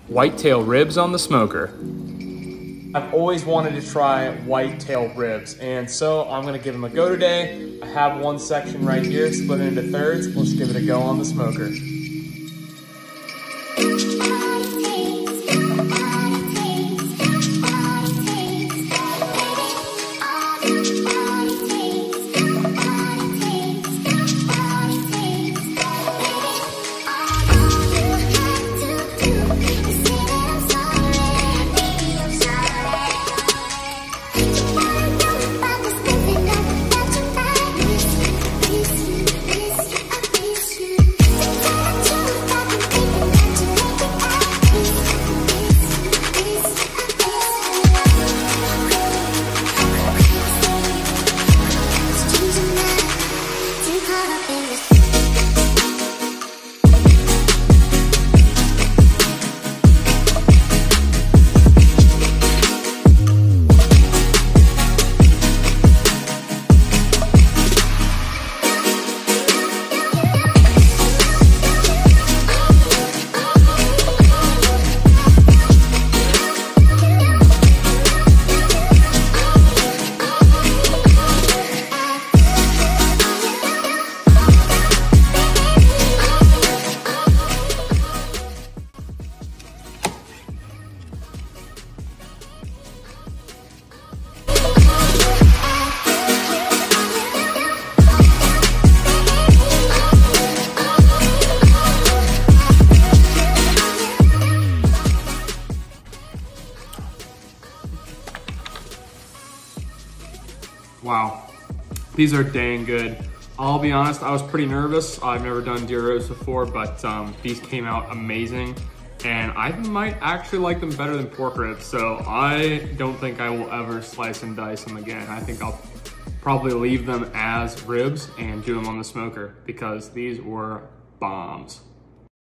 Whitetail ribs on the smoker. I've always wanted to try whitetail ribs, and so I'm gonna give them a go today. I have one section right here split into thirds. Let's give it a go on the smoker. Wow, these are dang good. I'll be honest, I was pretty nervous. I've never done deer ribs before, but these came out amazing. And I might actually like them better than pork ribs, so I don't think I will ever slice and dice them again. I think I'll probably leave them as ribs and do them on the smoker because these were bombs.